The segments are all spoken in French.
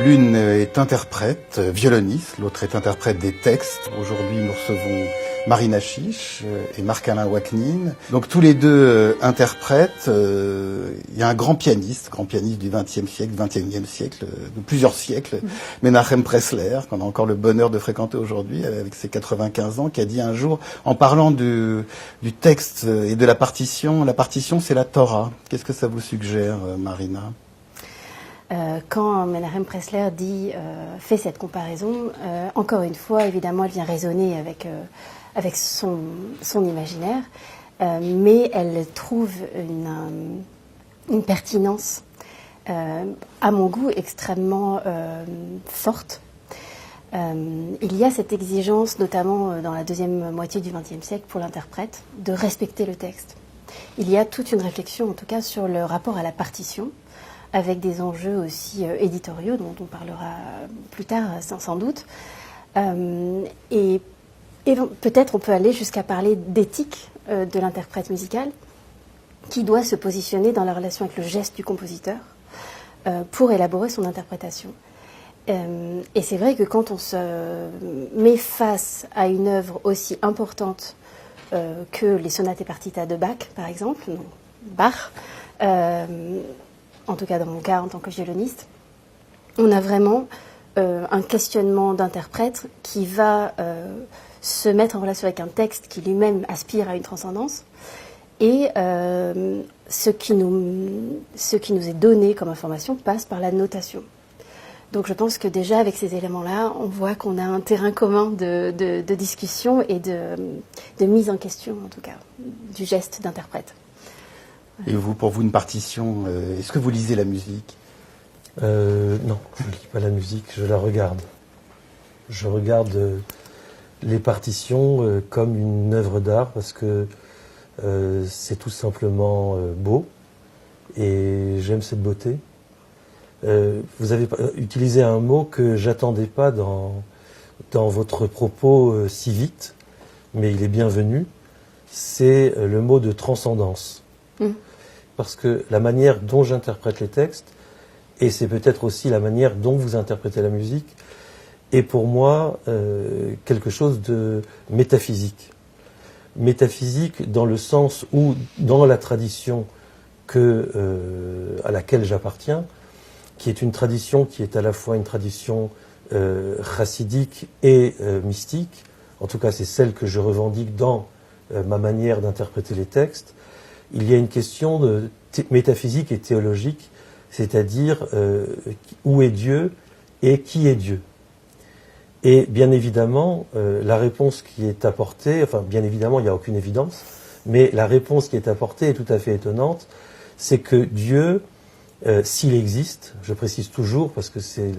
L'une est interprète, violoniste, l'autre est interprète des textes. Aujourd'hui, nous recevons Marina Chiche et Marc-Alain Ouaknine. Donc tous les deux interprètes. Il y a un grand pianiste du XXe siècle, XXIe siècle, de plusieurs siècles, Menachem Pressler, qu'on a encore le bonheur de fréquenter aujourd'hui avec ses 95 ans, qui a dit un jour, en parlant du texte et de la partition c'est la Torah. Qu'est-ce que ça vous suggère, Marina ? Quand Menachem Pressler fait cette comparaison, encore une fois, évidemment, elle vient résonner avec son imaginaire, mais elle trouve une pertinence, à mon goût, extrêmement forte. Il y a cette exigence, notamment dans la deuxième moitié du XXe siècle, pour l'interprète, de respecter le texte. Il y a toute une réflexion, en tout cas, sur le rapport à la partition, avec des enjeux aussi éditoriaux, dont on parlera plus tard, sans doute. Et peut-être on peut aller jusqu'à parler d'éthique de l'interprète musical, qui doit se positionner dans la relation avec le geste du compositeur pour élaborer son interprétation. Et c'est vrai que quand on se met face à une œuvre aussi importante que les sonates et partitas de Bach, par exemple, non, Bach, en tout cas dans mon cas en tant que violoniste, on a vraiment un questionnement d'interprète qui va se mettre en relation avec un texte qui lui-même aspire à une transcendance, et ce qui nous est donné comme information passe par la notation. Donc je pense que déjà avec ces éléments-là, on voit qu'on a un terrain commun de discussion et de mise en question, en tout cas, du geste d'interprète. Et vous, pour vous, une partition, est-ce que vous lisez la musique ? Non, je ne lis pas la musique, je la regarde. Je regarde les partitions comme une œuvre d'art parce que c'est tout simplement beau et j'aime cette beauté. Vous avez utilisé un mot que j'attendais pas dans votre propos si vite, mais il est bienvenu. C'est le mot de transcendance. Parce que la manière dont j'interprète les textes, et c'est peut-être aussi la manière dont vous interprétez la musique, est pour moi quelque chose de métaphysique. Métaphysique dans le sens où, dans la tradition à laquelle j'appartiens, qui est une tradition qui est à la fois une tradition chassidique et mystique, en tout cas c'est celle que je revendique dans ma manière d'interpréter les textes, il y a une question de métaphysique et théologique, c'est-à-dire où est Dieu et qui est Dieu. Et bien évidemment, la réponse qui est apportée, enfin bien évidemment il n'y a aucune évidence, mais la réponse qui est apportée est tout à fait étonnante, c'est que Dieu, s'il existe, je précise toujours parce que c'est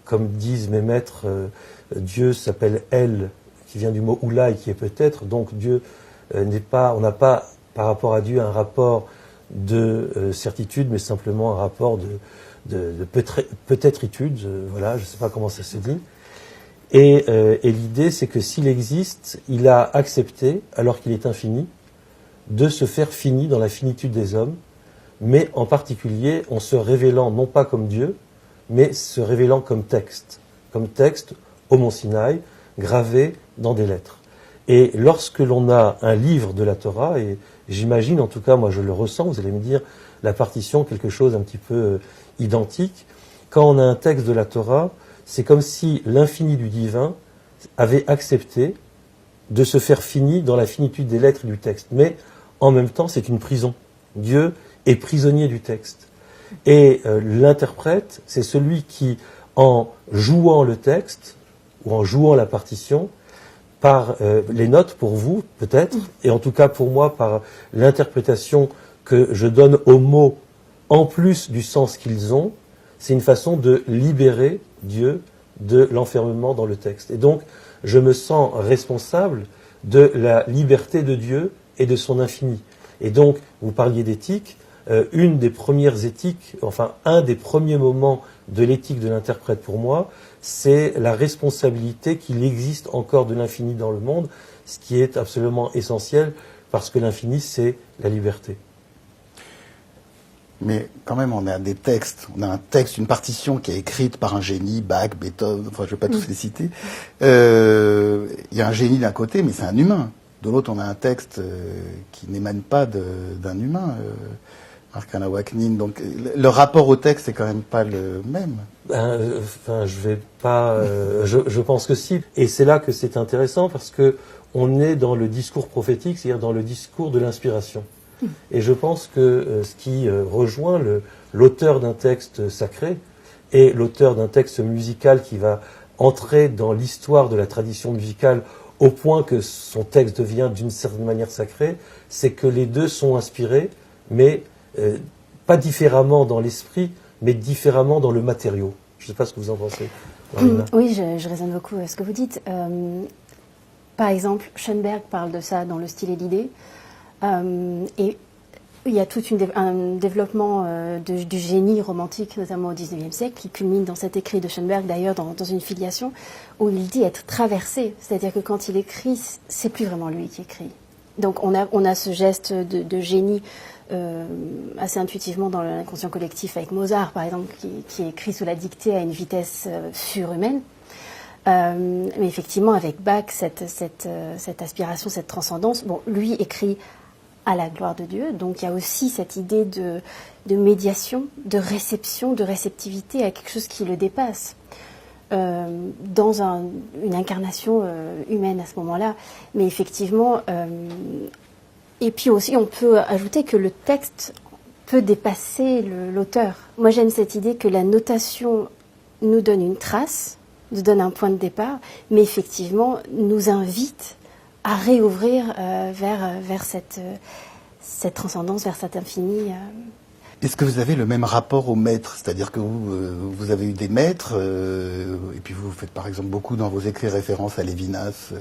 comme disent mes maîtres, Dieu s'appelle El, qui vient du mot Oulai, qui est peut-être, donc Dieu on n'a pas par rapport à Dieu un rapport de certitude, mais simplement un rapport de peut-être-itude, voilà, je ne sais pas comment ça se dit. Et l'idée, c'est que s'il existe, il a accepté, alors qu'il est infini, de se faire fini dans la finitude des hommes, mais en particulier en se révélant non pas comme Dieu, mais se révélant comme texte au Mont Sinaï, gravé dans des lettres. Et lorsque l'on a un livre de la Torah, et j'imagine, en tout cas, moi je le ressens, vous allez me dire, la partition, quelque chose un petit peu identique, quand on a un texte de la Torah, c'est comme si l'infini du divin avait accepté de se faire fini dans la finitude des lettres et du texte. Mais en même temps, c'est une prison. Dieu est prisonnier du texte. Et l'interprète, c'est celui qui, en jouant le texte, ou en jouant la partition, par les notes pour vous, peut-être, et en tout cas pour moi, par l'interprétation que je donne aux mots, en plus du sens qu'ils ont, c'est une façon de libérer Dieu de l'enfermement dans le texte. Et donc, je me sens responsable de la liberté de Dieu et de son infini. Et donc, vous parliez d'éthique, une des premières éthiques, enfin, un des premiers moments de l'éthique de l'interprète pour moi, c'est la responsabilité qu'il existe encore de l'infini dans le monde, ce qui est absolument essentiel, parce que l'infini, c'est la liberté. Mais quand même, on a des textes, on a un texte, une partition qui est écrite par un génie, Bach, Beethoven, enfin je ne vais pas tous les citer. Il y a un génie d'un côté, mais c'est un humain. De l'autre, on a un texte qui n'émane pas d'un humain, Marc-Alain Ouaknine. Donc le rapport au texte est quand même pas le même. Je pense que si. Et c'est là que c'est intéressant parce que on est dans le discours prophétique, c'est-à-dire dans le discours de l'inspiration. Et je pense que ce qui rejoint l'auteur d'un texte sacré et l'auteur d'un texte musical qui va entrer dans l'histoire de la tradition musicale au point que son texte devient d'une certaine manière sacré, c'est que les deux sont inspirés, mais pas différemment dans l'esprit, mais différemment dans le matériau. Je ne sais pas ce que vous en pensez, Marina. Oui, je raisonne beaucoup à ce que vous dites. Par exemple, Schoenberg parle de ça dans Le style et l'idée. Et il y a tout un développement du génie romantique, notamment au XIXe siècle, qui culmine dans cet écrit de Schoenberg, d'ailleurs dans une filiation, où il dit être traversé. C'est-à-dire que quand il écrit, c'est plus vraiment lui qui écrit. Donc on a ce geste de génie assez intuitivement dans l'inconscient collectif avec Mozart, par exemple, qui écrit sous la dictée à une vitesse surhumaine. Mais effectivement, avec Bach, cette aspiration, cette transcendance, bon, lui écrit à la gloire de Dieu, donc il y a aussi cette idée de médiation, de réception, de réceptivité à quelque chose qui le dépasse, dans une incarnation humaine à ce moment-là. Mais effectivement, et puis aussi on peut ajouter que le texte peut dépasser l'auteur. Moi j'aime cette idée que la notation nous donne une trace, nous donne un point de départ, mais effectivement nous invite à réouvrir vers cette transcendance, vers cet infini. Est-ce que vous avez le même rapport au maître? C'est-à-dire que vous avez eu des maîtres, et puis vous faites par exemple beaucoup dans vos écrits référence à Lévinas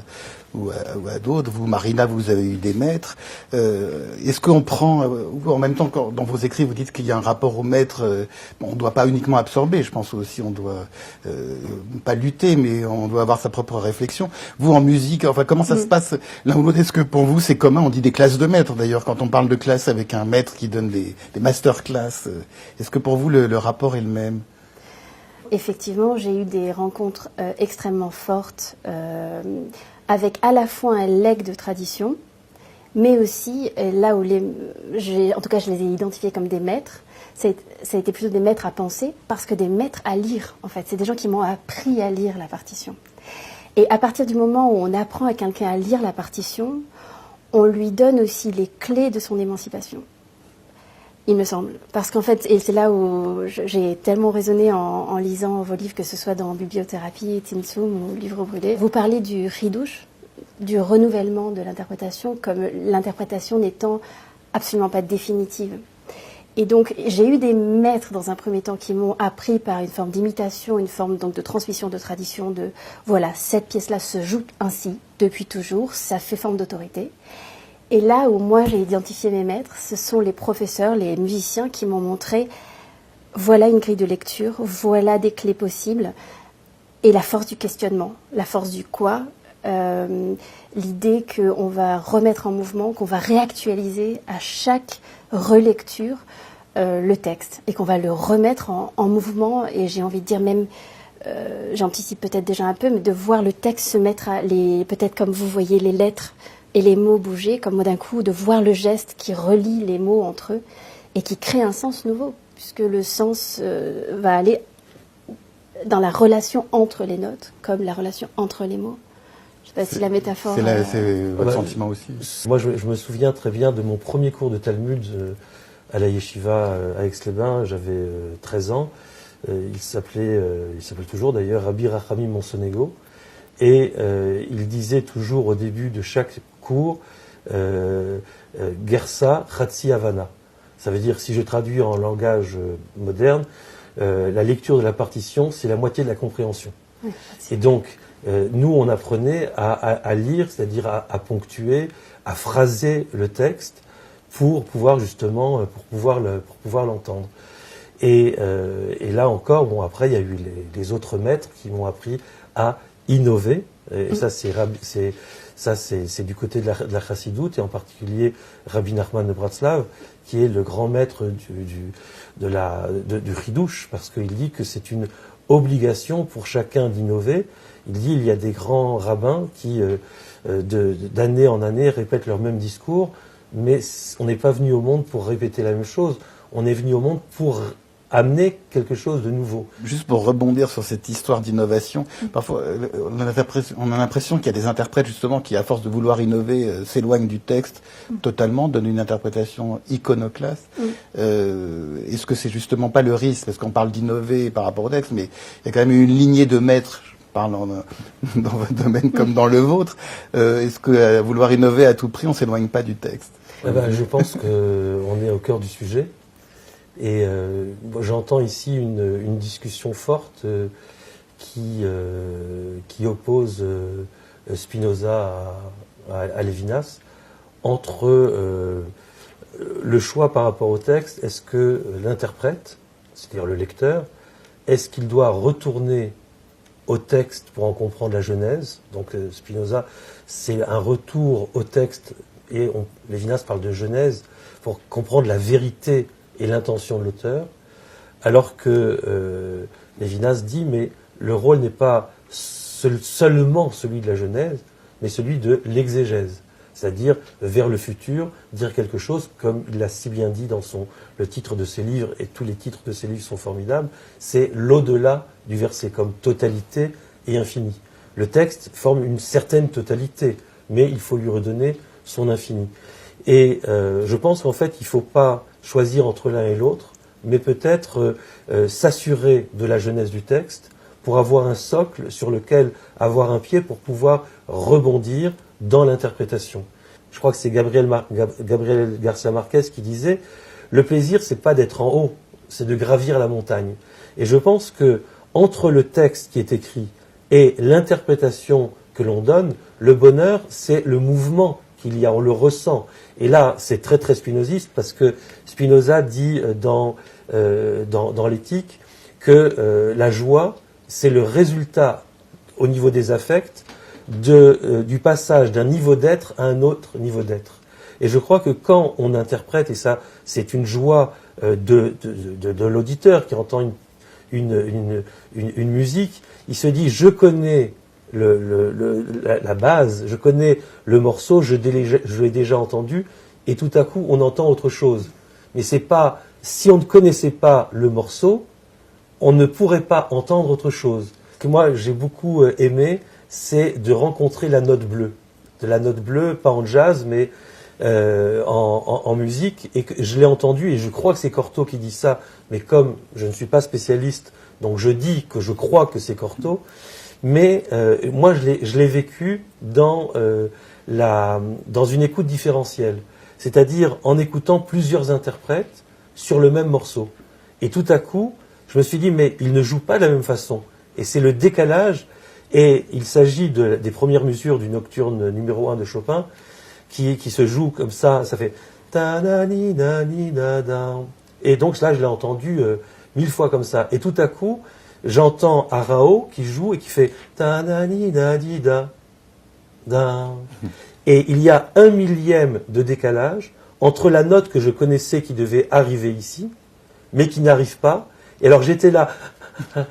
ou à d'autres. Vous, Marina, vous avez eu des maîtres. Est-ce qu'on prend, en même temps, quand dans vos écrits, vous dites qu'il y a un rapport au maître, on ne doit pas uniquement absorber, je pense aussi on doit pas lutter, mais on doit avoir sa propre réflexion. Vous, en musique, enfin, comment ça se passe l'un ou l'autre? Est-ce que pour vous, c'est commun? On dit des classes de maîtres, d'ailleurs, quand on parle de classe avec un maître qui donne des masterclass. Est-ce que pour vous, le rapport est le même? Effectivement, j'ai eu des rencontres extrêmement fortes avec à la fois un legs de tradition, mais aussi là où en tout cas, je les ai identifiés comme des maîtres. Ça a été plutôt des maîtres à penser, parce que des maîtres à lire, en fait. C'est des gens qui m'ont appris à lire la partition. Et à partir du moment où on apprend à quelqu'un à lire la partition, on lui donne aussi les clés de son émancipation. Il me semble. Parce qu'en fait, et c'est là où j'ai tellement raisonné en lisant vos livres, que ce soit dans Bibliothérapie, Tinsum ou Livre brûlé. Vous parlez du chidouche, du renouvellement de l'interprétation, comme l'interprétation n'étant absolument pas définitive. Et donc, j'ai eu des maîtres dans un premier temps qui m'ont appris par une forme d'imitation, une forme donc de transmission de tradition, de voilà, cette pièce-là se joue ainsi depuis toujours, ça fait forme d'autorité. Et là où moi j'ai identifié mes maîtres, ce sont les professeurs, les musiciens qui m'ont montré, voilà une grille de lecture, voilà des clés possibles, et la force du questionnement, la force du quoi, l'idée qu'on va remettre en mouvement, qu'on va réactualiser à chaque relecture le texte, et qu'on va le remettre en mouvement, et j'ai envie de dire même, j'anticipe peut-être déjà un peu, mais de voir le texte se mettre peut-être comme vous voyez les lettres, et les mots bouger, comme d'un coup, de voir le geste qui relie les mots entre eux et qui crée un sens nouveau, puisque le sens va aller dans la relation entre les notes, comme la relation entre les mots. Je ne sais pas si la métaphore... C'est votre sentiment aussi. Moi, je me souviens très bien de mon premier cours de Talmud à la Yeshiva à Aix-les-Bains. J'avais 13 ans. Il s'appelait toujours d'ailleurs Rabbi Rachamim Monsonego. Et il disait toujours au début de chaque cours Gersa Chatsi Havana. Ça veut dire, si je traduis en langage moderne, la lecture de la partition, c'est la moitié de la compréhension. Oui, et donc, nous, on apprenait à lire, c'est-à-dire à ponctuer, à phraser le texte pour pouvoir justement, pour pouvoir l'entendre. Et là encore, bon, après, il y a eu les autres maîtres qui m'ont appris à innover. Et ça, Ça, c'est du côté de la chassidoute, et en particulier Rabbi Nachman de Bratslav, qui est le grand maître du chidouche, parce qu'il dit que c'est une obligation pour chacun d'innover. Il dit il y a des grands rabbins qui, d'année en année, répètent leur même discours, mais on n'est pas venu au monde pour répéter la même chose, on est venu au monde pour amener quelque chose de nouveau. Juste pour rebondir sur cette histoire d'innovation, parfois on a l'impression qu'il y a des interprètes justement qui, à force de vouloir innover, s'éloignent du texte totalement, donnent une interprétation iconoclaste. Est-ce que c'est justement pas le risque, parce qu'on parle d'innover par rapport au texte, mais il y a quand même une lignée de maîtres, je parle dans votre domaine comme dans le vôtre, est-ce que à vouloir innover à tout prix, on s'éloigne pas du texte? Je pense qu'on est au cœur du sujet. Et j'entends ici une discussion forte qui oppose Spinoza à Lévinas entre le choix par rapport au texte. Est-ce que l'interprète, c'est-à-dire le lecteur, est-ce qu'il doit retourner au texte pour en comprendre la genèse? Donc Spinoza, c'est un retour au texte, et Lévinas parle de genèse pour comprendre la vérité et l'intention de l'auteur, alors que Lévinas dit mais le rôle n'est pas seulement celui de la genèse, mais celui de l'exégèse, c'est-à-dire vers le futur, dire quelque chose, comme il l'a si bien dit dans le titre de ses livres, et tous les titres de ses livres sont formidables, c'est l'au-delà du verset, comme totalité et infini. Le texte forme une certaine totalité, mais il faut lui redonner son infini. Et je pense qu'en fait, il ne faut pas choisir entre l'un et l'autre, mais peut-être s'assurer de la genèse du texte pour avoir un socle sur lequel avoir un pied pour pouvoir rebondir dans l'interprétation. Je crois que c'est Gabriel Garcia Marquez qui disait « Le plaisir, c'est pas d'être en haut, c'est de gravir la montagne ». Et je pense que entre le texte qui est écrit et l'interprétation que l'on donne, le bonheur, c'est le mouvement qu'il y a, on le ressent. Et là, c'est très très spinoziste, parce que Spinoza dit dans l'éthique que la joie, c'est le résultat au niveau des affects du passage d'un niveau d'être à un autre niveau d'être. Et je crois que quand on interprète, et ça c'est une joie de l'auditeur qui entend une musique, il se dit je connais la base, je connais le morceau, je l'ai déjà entendu, et tout à coup on entend autre chose. Mais c'est pas, si on ne connaissait pas le morceau, on ne pourrait pas entendre autre chose. Ce que moi j'ai beaucoup aimé, c'est de rencontrer la note bleue. De la note bleue, pas en jazz, mais en musique, et que je l'ai entendu, et je crois que c'est Cortot qui dit ça, mais comme je ne suis pas spécialiste, donc je dis que je crois que c'est Cortot. Mais moi, je l'ai vécu dans une écoute différentielle, c'est-à-dire en écoutant plusieurs interprètes sur le même morceau. Et tout à coup, je me suis dit, mais ils ne jouent pas de la même façon. Et c'est le décalage, et il s'agit des premières mesures du nocturne numéro 1 de Chopin, qui se joue comme ça fait ta-da-ni, da-ni, da-da. Et donc là, je l'ai entendu 1000 fois comme ça. Et tout à coup, j'entends Arao qui joue et qui fait ta-da-ni, da-di, da, da. Et il y a 1/1000 de décalage entre la note que je connaissais qui devait arriver ici, mais qui n'arrive pas. Et alors j'étais là,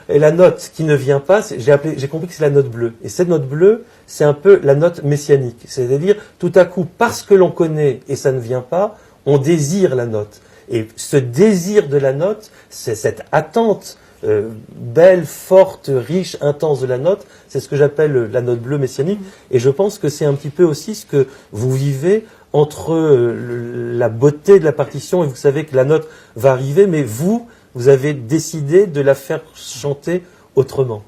et la note qui ne vient pas, j'ai compris que c'est la note bleue. Et cette note bleue, c'est un peu la note messianique. C'est-à-dire, tout à coup, parce que l'on connaît et ça ne vient pas, on désire la note. Et ce désir de la note, c'est cette attente belle, forte, riche, intense de la note, c'est ce que j'appelle la note bleue messianique. Et je pense que c'est un petit peu aussi ce que vous vivez entre la beauté de la partition, et vous savez que la note va arriver, mais vous avez décidé de la faire chanter autrement.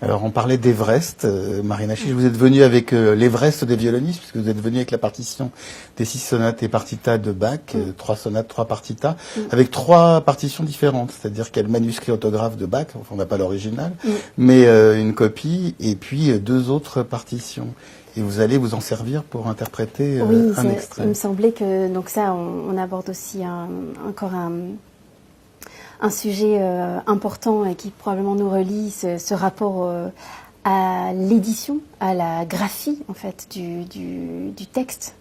Alors, on parlait d'Everest, Marina Chiche, vous êtes venu avec l'Everest des violonistes, puisque vous êtes venu avec la partition des 6 sonates et partitas de Bach, 3 sonates, 3 partitas, avec 3 partitions différentes, c'est-à-dire qu'il y a le manuscrit autographe de Bach, enfin, on n'a pas l'original, mais une copie, et puis 2 autres partitions. Et vous allez vous en servir pour interpréter un extrait. Il me semblait que, donc ça, on aborde aussi encore un sujet important et qui probablement nous relie, ce rapport à l'édition, à la graphie en fait du texte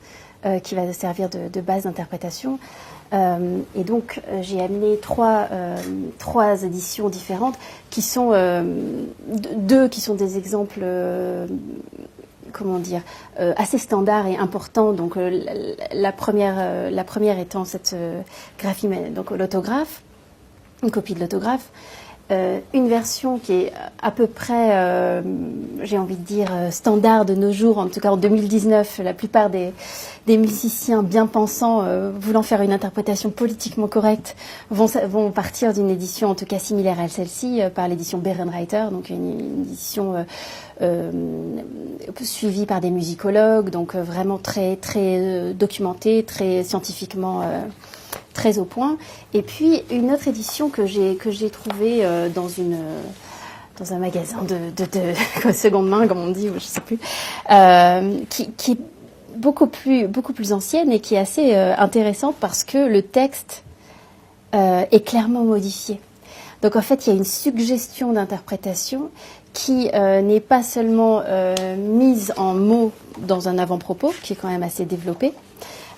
qui va servir de base d'interprétation. Et donc j'ai amené trois éditions différentes qui sont deux qui sont des exemples assez standards et importants. Donc la première étant cette graphie, donc l'autographe, une copie de l'autographe. Une version qui est à peu près, j'ai envie de dire, standard de nos jours, en tout cas en 2019, la plupart des musiciens bien pensants, voulant faire une interprétation politiquement correcte, vont partir d'une édition en tout cas similaire à celle-ci, par l'édition Bärenreiter, donc une édition suivie par des musicologues, donc vraiment très, très documentée, très scientifiquement très au point. Et puis une autre édition que j'ai trouvée dans un magasin de seconde main, comme on dit, ou je sais plus, qui est beaucoup plus ancienne et qui est assez intéressante parce que le texte est clairement modifié. Donc en fait, il y a une suggestion d'interprétation qui n'est pas seulement mise en mots dans un avant-propos, qui est quand même assez développé,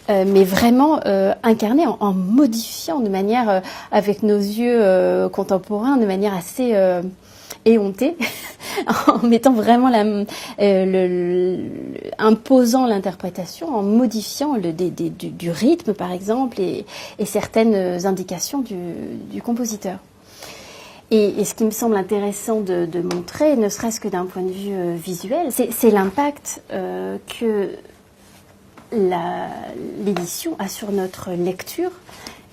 mais vraiment incarné en modifiant de manière, avec nos yeux contemporains, de manière assez éhontée, en mettant vraiment imposant l'interprétation, en modifiant du rythme par exemple et certaines indications du compositeur. Et ce qui me semble intéressant de montrer, ne serait-ce que d'un point de vue visuel, c'est l'impact que l'édition a sur notre lecture,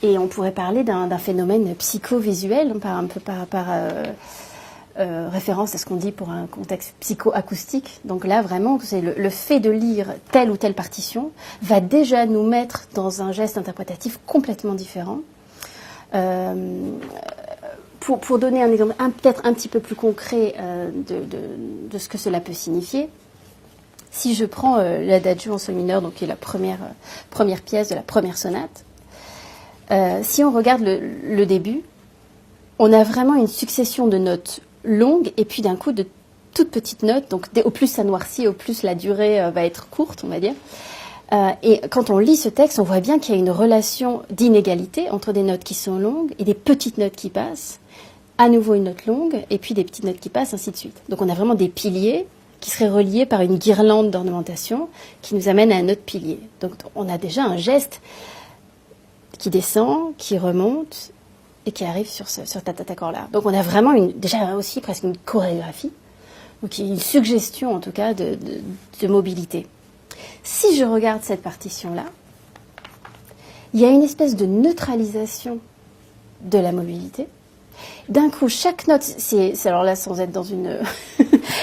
et on pourrait parler d'un phénomène psychovisuel par référence à ce qu'on dit pour un contexte psychoacoustique. Donc là vraiment, c'est le fait de lire telle ou telle partition va déjà nous mettre dans un geste interprétatif complètement différent. Pour donner un exemple peut-être un petit peu plus concret de ce que cela peut signifier, si je prends l'adagio en sol mineur, donc qui est la première pièce de la première sonate, si on regarde le début, on a vraiment une succession de notes longues et puis d'un coup de toutes petites notes. Donc au plus ça noircit, au plus la durée va être courte, on va dire. Et quand on lit ce texte, on voit bien qu'il y a une relation d'inégalité entre des notes qui sont longues et des petites notes qui passent, à nouveau une note longue et puis des petites notes qui passent, ainsi de suite. Donc on a vraiment des piliers qui serait relié par une guirlande d'ornementation qui nous amène à un autre pilier. Donc on a déjà un geste qui descend, qui remonte et qui arrive sur cet accord-là. Donc on a vraiment déjà aussi presque une chorégraphie, donc une suggestion en tout cas de mobilité. Si je regarde cette partition-là, il y a une espèce de neutralisation de la mobilité. D'un coup, chaque note, c'est alors là sans être dans une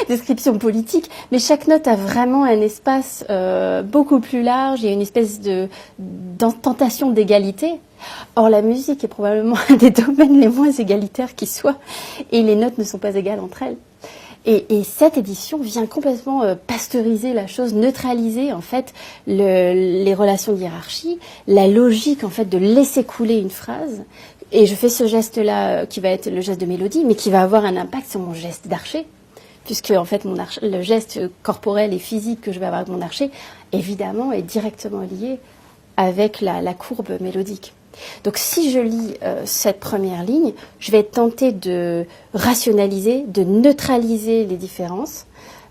description politique, mais chaque note a vraiment un espace beaucoup plus large et une espèce de tentation d'égalité. Or, la musique est probablement un des domaines les moins égalitaires qui soit, et les notes ne sont pas égales entre elles. Et cette édition vient complètement pasteuriser la chose, neutraliser en fait les relations de hiérarchie, la logique en fait de laisser couler une phrase. Et je fais ce geste-là qui va être le geste de mélodie, mais qui va avoir un impact sur mon geste d'archer, puisque en fait le geste corporel et physique que je vais avoir avec mon archer, évidemment, est directement lié avec la courbe mélodique. Donc si je lis cette première ligne, je vais être tentée de rationaliser, de neutraliser les différences,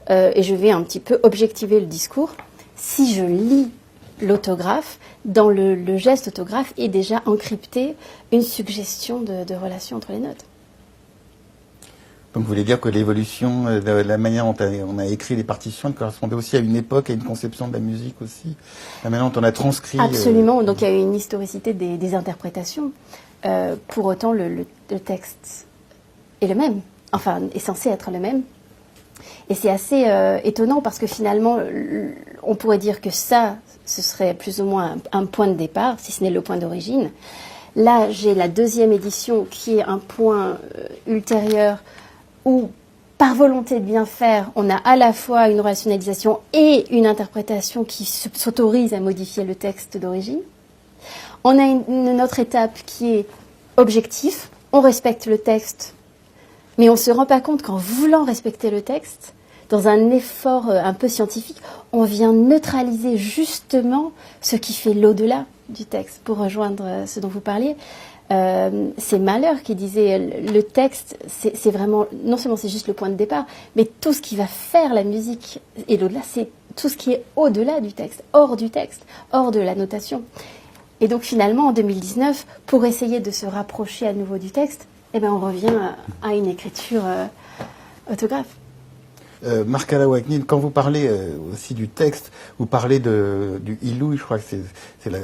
et je vais un petit peu objectiver le discours. Si je lis l'autographe, dans le geste autographe est déjà encrypté une suggestion de relation entre les notes. Donc vous voulez dire que l'évolution, la manière dont on a écrit les partitions, elle correspondait aussi à une époque, à une conception de la musique aussi. La manière dont on a transcrit... Absolument, donc il y a une historicité des interprétations. Pour autant, le texte est le même, enfin est censé être le même. Et c'est assez étonnant parce que finalement, on pourrait dire que ça, ce serait plus ou moins un point de départ, si ce n'est le point d'origine. Là, j'ai la deuxième édition qui est un point ultérieur où, par volonté de bien faire, on a à la fois une rationalisation et une interprétation qui s'autorise à modifier le texte d'origine. On a une autre étape qui est objectif, on respecte le texte, mais on ne se rend pas compte qu'en voulant respecter le texte, dans un effort un peu scientifique, on vient neutraliser justement ce qui fait l'au-delà du texte. Pour rejoindre ce dont vous parliez, c'est Mahler qui disait le texte, c'est vraiment, non seulement c'est juste le point de départ, mais tout ce qui va faire la musique et l'au-delà, c'est tout ce qui est au-delà du texte, hors de la notation. Et donc finalement, en 2019, pour essayer de se rapprocher à nouveau du texte, on revient à une écriture autographe. Marc-Alain Waknin, quand vous parlez aussi du texte, vous parlez du Ilou, je crois que c'est une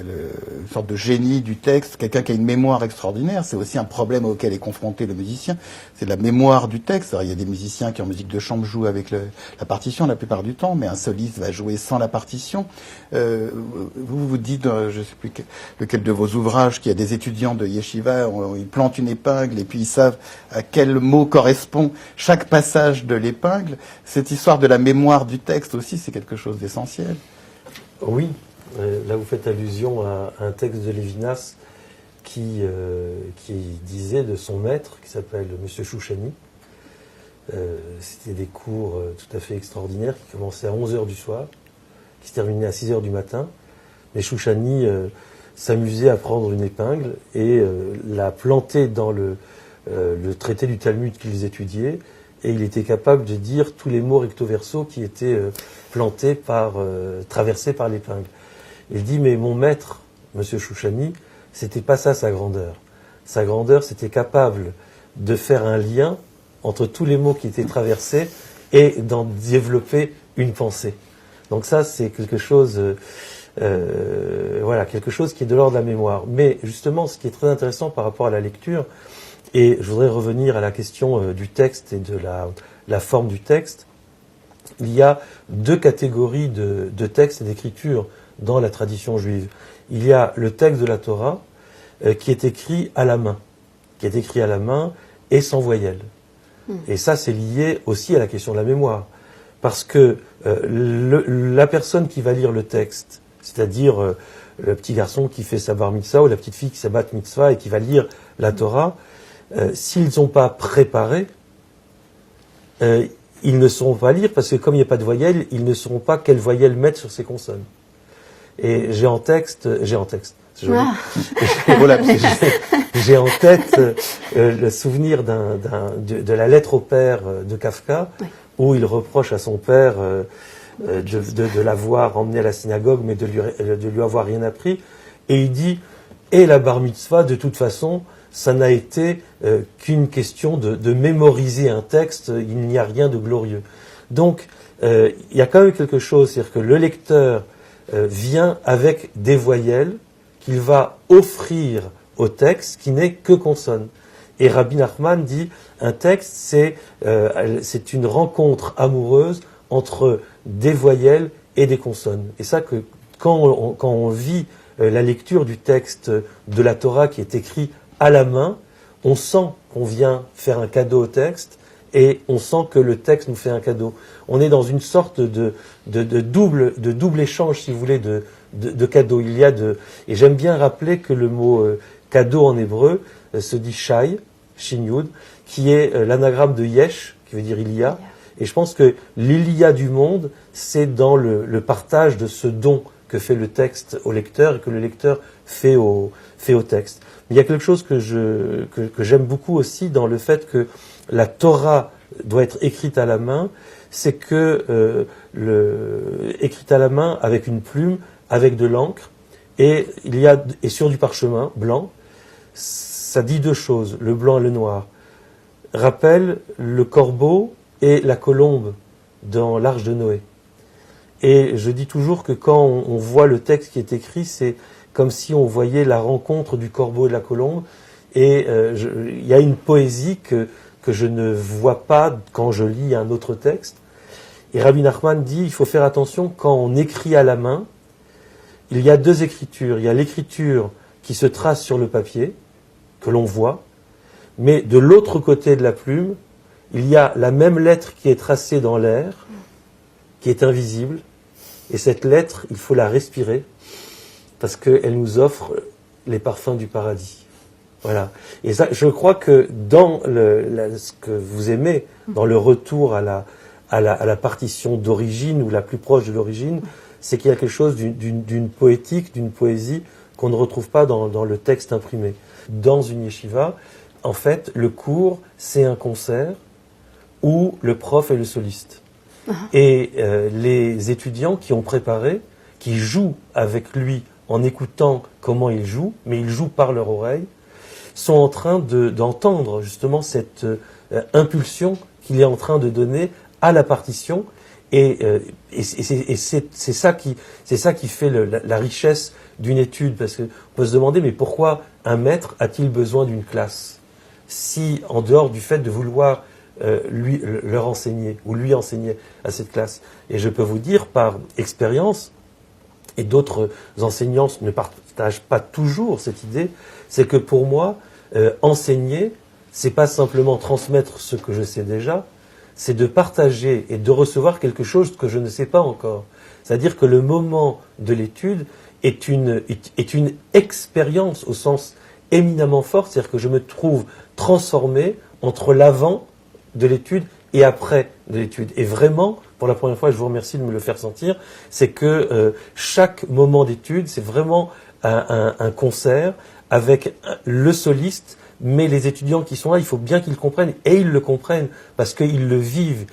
sorte de génie du texte, quelqu'un qui a une mémoire extraordinaire. C'est aussi un problème auquel est confronté le musicien, c'est la mémoire du texte. Alors, il y a des musiciens qui en musique de chambre jouent avec la partition la plupart du temps, mais un soliste va jouer sans la partition. Vous dites, je ne sais plus lequel de vos ouvrages, qu'il y a des étudiants de yeshiva, ils plantent une épingle et puis ils savent à quel mot correspond chaque passage de l'épingle. Cette histoire de la mémoire du texte aussi, c'est quelque chose d'essentiel. Oui, là vous faites allusion à un texte de Lévinas qui disait de son maître, qui s'appelle M. Chouchani. C'était des cours tout à fait extraordinaires qui commençaient à 11h du soir, qui se terminaient à 6h du matin. Mais Chouchani s'amusait à prendre une épingle et la planter dans le traité du Talmud qu'ils étudiaient. Et il était capable de dire tous les mots recto-verso qui étaient traversés par l'épingle. Il dit, mais mon maître, M. Chouchani, c'était pas ça sa grandeur. Sa grandeur, c'était capable de faire un lien entre tous les mots qui étaient traversés et d'en développer une pensée. Donc ça, c'est quelque chose, quelque chose qui est de l'ordre de la mémoire. Mais justement, ce qui est très intéressant par rapport à la lecture, et je voudrais revenir à la question du texte et de la forme du texte. Il y a deux catégories de textes et d'écriture dans la tradition juive. Il y a le texte de la Torah qui est écrit à la main, et sans voyelle. Et ça, c'est lié aussi à la question de la mémoire. Parce que la personne qui va lire le texte, c'est-à-dire le petit garçon qui fait sa bar mitzvah ou la petite fille qui fait sa bat mitzvah et qui va lire la Torah, s'ils n'ont pas préparé, ils ne sauront pas lire parce que comme il n'y a pas de voyelle, ils ne sauront pas quelle voyelle mettre sur ces consonnes. Et j'ai en tête le souvenir de la lettre au père de Kafka, oui, où il reproche à son père de l'avoir emmené à la synagogue, mais de lui avoir rien appris. Et il dit, et la bar mitzvah, de toute façon, ça n'a été qu'une question de mémoriser un texte, il n'y a rien de glorieux. Donc, il y a quand même quelque chose, c'est-à-dire que le lecteur vient avec des voyelles qu'il va offrir au texte qui n'est que consonne. Et Rabbi Nachman dit, un texte, c'est une rencontre amoureuse entre des voyelles et des consonnes. Et ça, que quand on vit la lecture du texte de la Torah qui est écrit à la main, on sent qu'on vient faire un cadeau au texte et on sent que le texte nous fait un cadeau. On est dans une sorte de double échange, si vous voulez, de cadeaux. Et j'aime bien rappeler que le mot cadeau en hébreu se dit shai, shin yud, qui est l'anagramme de yesh, qui veut dire il y a. Et je pense que l'il y a du monde, c'est dans le partage de ce don que fait le texte au lecteur et que le lecteur fait au texte. Mais il y a quelque chose que j'aime beaucoup aussi dans le fait que la Torah doit être écrite à la main, c'est que écrite à la main avec une plume, avec de l'encre, et sur du parchemin blanc, ça dit deux choses, le blanc et le noir. Rappelle le corbeau et la colombe dans l'Arche de Noé. Et je dis toujours que quand on voit le texte qui est écrit, c'est comme si on voyait la rencontre du corbeau et de la colombe. Et il y a une poésie que je ne vois pas quand je lis un autre texte. Et Rabbi Nachman dit, il faut faire attention, quand on écrit à la main, il y a deux écritures. Il y a l'écriture qui se trace sur le papier, que l'on voit, mais de l'autre côté de la plume, il y a la même lettre qui est tracée dans l'air, qui est invisible, et cette lettre, il faut la respirer, parce qu'elle nous offre les parfums du paradis. Voilà. Et ça, je crois que dans ce que vous aimez, dans le retour à à la partition d'origine ou la plus proche de l'origine, c'est qu'il y a quelque chose d'une poétique, d'une poésie qu'on ne retrouve pas dans le texte imprimé. Dans une yeshiva, en fait, le cours, c'est un concert où le prof est le soliste. Et les étudiants qui ont préparé, qui jouent avec lui en écoutant comment il joue, mais ils jouent par leur oreille, sont en train d'entendre justement cette impulsion qu'il est en train de donner à la partition. Et c'est ça qui fait la richesse d'une étude, parce qu'on peut se demander, mais pourquoi un maître a-t-il besoin d'une classe, si en dehors du fait de vouloir leur enseigner ou lui enseigner à cette classe. Et je peux vous dire par expérience, et d'autres enseignants ne partagent pas toujours cette idée, c'est que pour moi, enseigner, c'est pas simplement transmettre ce que je sais déjà, c'est de partager et de recevoir quelque chose que je ne sais pas encore. C'est-à-dire que le moment de l'étude est une expérience au sens éminemment fort, c'est-à-dire que je me trouve transformé entre l'avant de l'étude et après de l'étude. Et vraiment, pour la première fois, je vous remercie de me le faire sentir, c'est que chaque moment d'étude, c'est vraiment un concert avec le soliste, mais les étudiants qui sont là, il faut bien qu'ils comprennent, et ils le comprennent, parce qu'ils le vivent,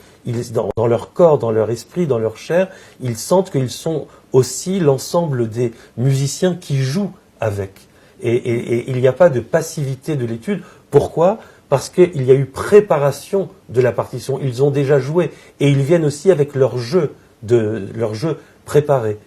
dans leur corps, dans leur esprit, dans leur chair, ils sentent qu'ils sont aussi l'ensemble des musiciens qui jouent avec. Et il n'y a pas de passivité de l'étude. Pourquoi ? Parce qu'il y a eu préparation de la partition. Ils ont déjà joué, et ils viennent aussi avec leur jeu préparé.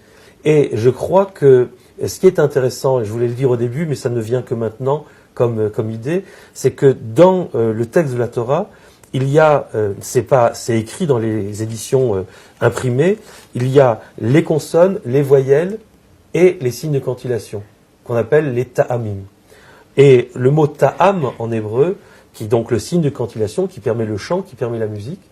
Et je crois que ce qui est intéressant, et je voulais le dire au début, mais ça ne vient que maintenant, comme idée, c'est que dans le texte de la Torah, il y a, c'est écrit dans les éditions imprimées, il y a les consonnes, les voyelles et les signes de cantillation, qu'on appelle les ta'amim. Et le mot ta'am en hébreu, qui est donc le signe de cantillation, qui permet le chant, qui permet la musique,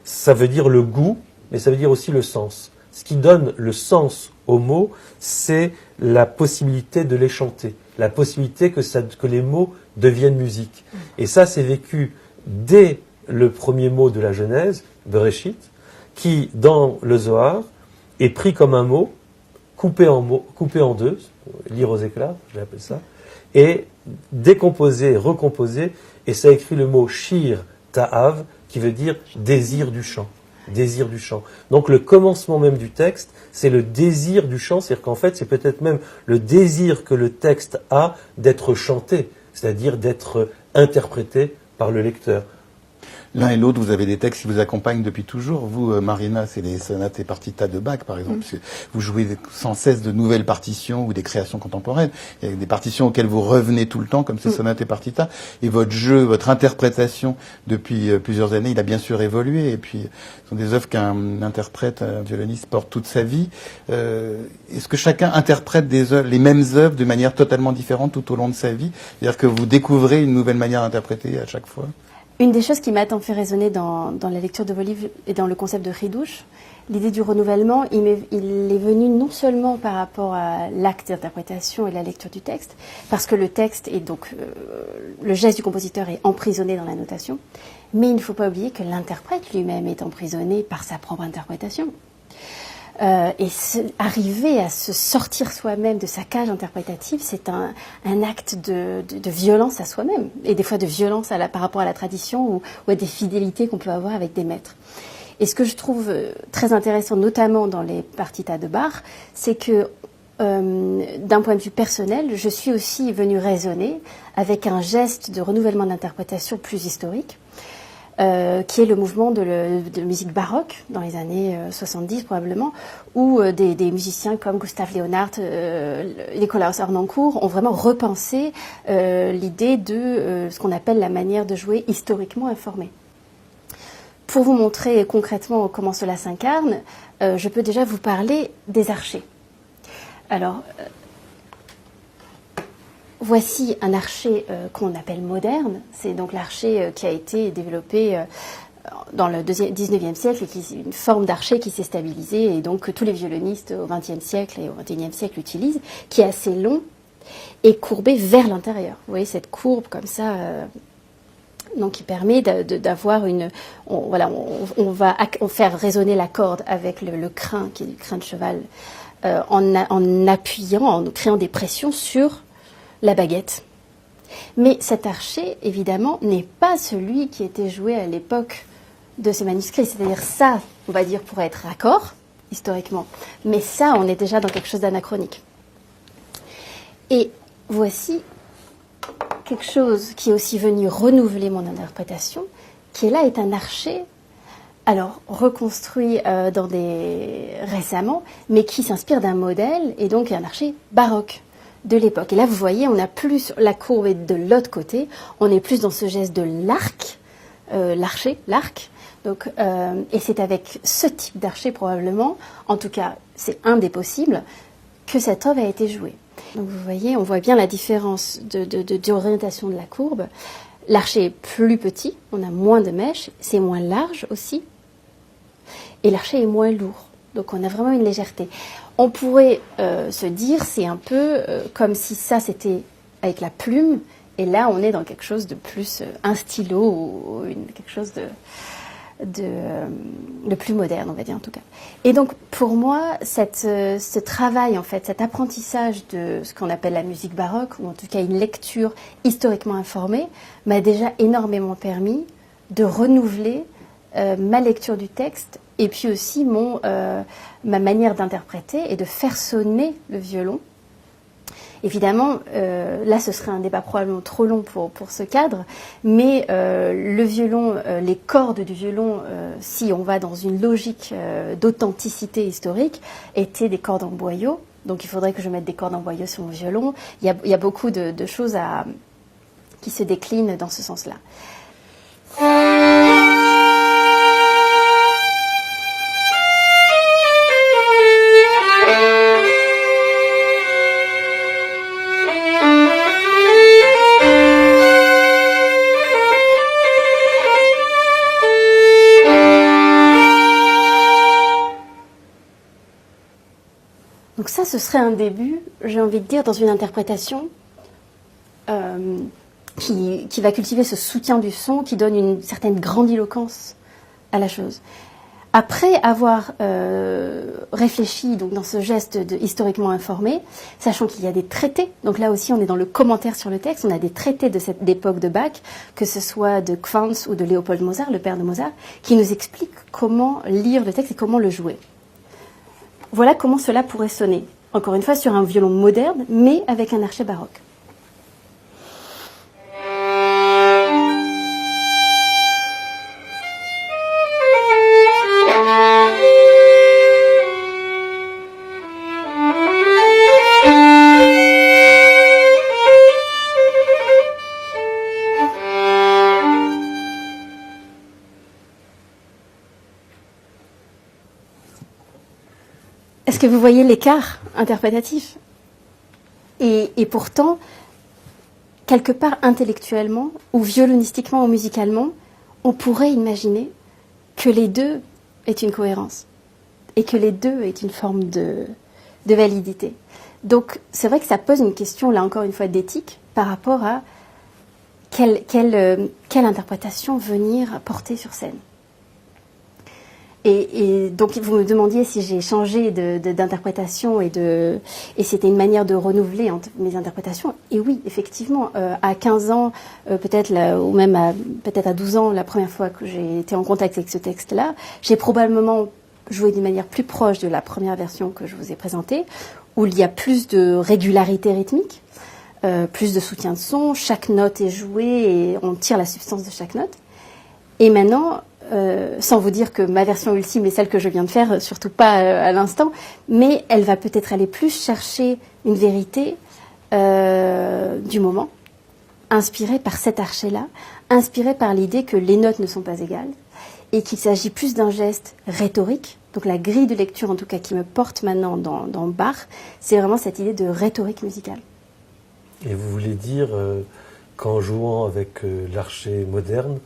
ça veut dire le goût, mais ça veut dire aussi le sens. Ce qui donne le sens aux mots, c'est la possibilité de les chanter, la possibilité que les mots deviennent musique. Et ça, c'est vécu dès le premier mot de la Genèse, Bereshit, qui, dans le Zohar, est pris comme un mot, coupé en deux, lire aux éclats, j'appelle ça, et décomposé, recomposé, et ça écrit le mot Shir Ta'av, qui veut dire désir du chant. Désir du chant. Donc le commencement même du texte, c'est le désir du chant, c'est-à-dire qu'en fait, c'est peut-être même le désir que le texte a d'être chanté, c'est-à-dire d'être interprété par le lecteur. L'un et l'autre, vous avez des textes qui vous accompagnent depuis toujours. Vous, Marina, c'est les sonates et partitas de Bach, par exemple. Vous jouez sans cesse de nouvelles partitions ou des créations contemporaines. Il y a des partitions auxquelles vous revenez tout le temps, comme ces sonates et partitas. Et votre jeu, votre interprétation, depuis plusieurs années, il a bien sûr évolué. Et puis, ce sont des œuvres qu'un interprète, un violoniste porte toute sa vie. Est-ce que chacun interprète les mêmes œuvres de manière totalement différente tout au long de sa vie? C'est-à-dire que vous découvrez une nouvelle manière d'interpréter à chaque fois? Une des choses qui m'a tant fait résonner dans la lecture de vos livres et dans le concept de Chidouche, l'idée du renouvellement, il est venu non seulement par rapport à l'acte d'interprétation et la lecture du texte, parce que le texte et donc le geste du compositeur est emprisonné dans la notation, mais il ne faut pas oublier que l'interprète lui-même est emprisonné par sa propre interprétation. Arriver à se sortir soi-même de sa cage interprétative, c'est un acte de violence à soi-même, et des fois de violence par rapport à la tradition ou à des fidélités qu'on peut avoir avec des maîtres. Et ce que je trouve très intéressant, notamment dans les partitas de Bach, c'est que d'un point de vue personnel, je suis aussi venue raisonner avec un geste de renouvellement d'interprétation plus historique, qui est le mouvement de musique baroque dans les années 70 probablement, où des musiciens comme Gustave Leonhardt, Nikolaus Harnoncourt ont vraiment repensé l'idée de ce qu'on appelle la manière de jouer historiquement informée. Pour vous montrer concrètement comment cela s'incarne, je peux déjà vous parler des archers. Alors, voici un archet qu'on appelle moderne. C'est donc l'archet qui a été développé dans le 19e siècle et qui est une forme d'archet qui s'est stabilisée et donc que tous les violonistes au 20e siècle et au 21e siècle utilisent, qui est assez long et courbé vers l'intérieur. Vous voyez cette courbe comme ça donc qui permet d'avoir on va faire résonner la corde avec le crin, qui est du crin de cheval, en appuyant, en créant des pressions sur la baguette. Mais cet archet, évidemment, n'est pas celui qui était joué à l'époque de ce manuscrit. C'est-à-dire ça, on va dire, pourrait être raccord, historiquement. Mais ça, on est déjà dans quelque chose d'anachronique. Et voici quelque chose qui est aussi venu renouveler mon interprétation, qui là est un archet, alors reconstruit récemment, mais qui s'inspire d'un modèle, et donc un archet baroque de l'époque. Et là, vous voyez, on n'a plus la courbe est de l'autre côté, on est plus dans ce geste de l'arc, l'arc. Donc, et c'est avec ce type d'archet probablement, en tout cas, c'est un des possibles, que cette œuvre a été jouée. Donc vous voyez, on voit bien la différence d'orientation de la courbe. L'archet est plus petit, on a moins de mèches, c'est moins large aussi, et l'archet est moins lourd. Donc on a vraiment une légèreté. On pourrait se dire, c'est un peu comme si ça c'était avec la plume, et là on est dans quelque chose de plus, un stylo ou quelque chose de plus moderne, on va dire en tout cas. Et donc pour moi, ce travail en fait, cet apprentissage de ce qu'on appelle la musique baroque, ou en tout cas une lecture historiquement informée, m'a déjà énormément permis de renouveler ma lecture du texte et puis aussi ma manière d'interpréter et de faire sonner le violon. Évidemment, là ce serait un débat probablement trop long pour ce cadre, mais le violon, les cordes du violon, si on va dans une logique d'authenticité historique, étaient des cordes en boyau. Donc il faudrait que je mette des cordes en boyau sur mon violon. Il y a beaucoup de choses qui se déclinent dans ce sens-là. Donc ça, ce serait un début, j'ai envie de dire, dans une interprétation qui va cultiver ce soutien du son, qui donne une certaine grandiloquence à la chose. Après avoir réfléchi donc, dans ce geste historiquement informé, sachant qu'il y a des traités, donc là aussi on est dans le commentaire sur le texte, on a des traités de cette époque de Bach, que ce soit de Quantz ou de Léopold Mozart, le père de Mozart, qui nous expliquent comment lire le texte et comment le jouer. Voilà comment cela pourrait sonner. Encore une fois, sur un violon moderne, mais avec un archet baroque. Est-ce que vous voyez l'écart interprétatif ? Et pourtant, quelque part intellectuellement, ou violonistiquement ou musicalement, on pourrait imaginer que les deux aient une cohérence et que les deux aient une forme de validité. Donc c'est vrai que ça pose une question, là encore une fois, d'éthique par rapport à quelle interprétation venir porter sur scène. Et donc vous me demandiez si j'ai changé d'interprétation et c'était une manière de renouveler mes interprétations. Et oui, effectivement, à 15 ans, peut-être ou même peut-être à 12 ans, la première fois que j'ai été en contact avec ce texte-là, j'ai probablement joué d'une manière plus proche de la première version que je vous ai présentée, où il y a plus de régularité rythmique, plus de soutien de son, chaque note est jouée et on tire la substance de chaque note. Et maintenant, sans vous dire que ma version ultime est celle que je viens de faire, surtout pas à l'instant, mais elle va peut-être aller plus chercher une vérité du moment, inspirée par cet archet-là, inspirée par l'idée que les notes ne sont pas égales et qu'il s'agit plus d'un geste rhétorique. Donc la grille de lecture, en tout cas, qui me porte maintenant dans Bach, c'est vraiment cette idée de rhétorique musicale. Et vous voulez dire qu'en jouant avec l'archet moderne,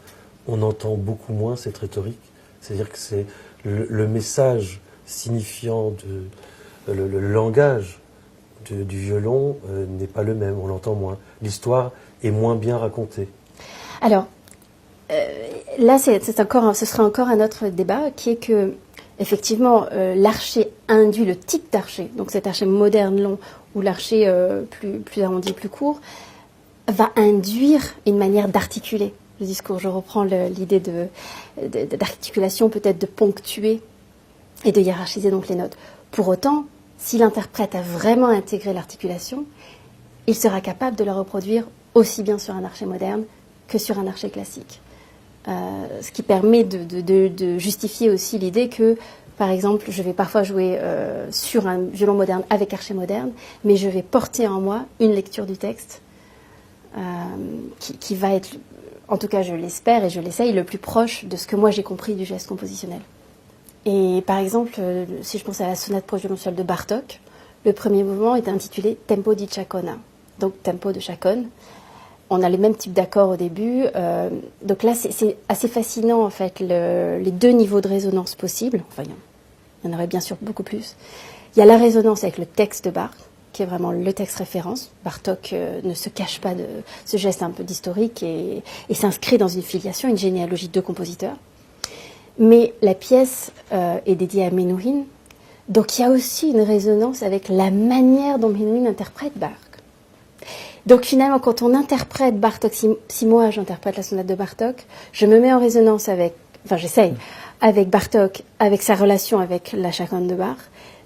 on entend beaucoup moins cette rhétorique, c'est-à-dire que c'est le message signifiant, le langage du violon n'est pas le même, on l'entend moins. L'histoire est moins bien racontée. Alors, là, ce sera encore un autre débat qui est que, effectivement, l'archet induit le type d'archet, donc cet archet moderne long ou l'archet plus arrondi, plus court, va induire une manière d'articuler le discours. Je reprends l'idée d'articulation, peut-être de ponctuer et de hiérarchiser donc les notes. Pour autant, si l'interprète a vraiment intégré l'articulation, il sera capable de la reproduire aussi bien sur un archet moderne que sur un archet classique. Ce qui permet de justifier aussi l'idée que, par exemple, je vais parfois jouer sur un violon moderne avec archet moderne, mais je vais porter en moi une lecture du texte qui va être, en tout cas je l'espère et je l'essaye, le plus proche de ce que moi j'ai compris du geste compositionnel. Et par exemple, si je pense à la sonate pour violoncelle de Bartók, le premier mouvement est intitulé Tempo di Chacona, donc tempo de chaconne. On a le même type d'accord au début. Donc là, c'est assez fascinant, en fait, les deux niveaux de résonance possibles. Enfin, il y en aurait bien sûr beaucoup plus. Il y a la résonance avec le texte de Bach, qui est vraiment le texte référence. Bartók ne se cache pas de ce geste un peu d'historique et s'inscrit dans une filiation, une généalogie de compositeurs. Mais la pièce est dédiée à Menuhin, donc il y a aussi une résonance avec la manière dont Menuhin interprète Bach. Donc finalement, quand on interprète Bartók, si moi j'interprète la sonate de Bartók, je me mets en résonance j'essaye, avec Bartók, avec sa relation avec la chaconne de Bach,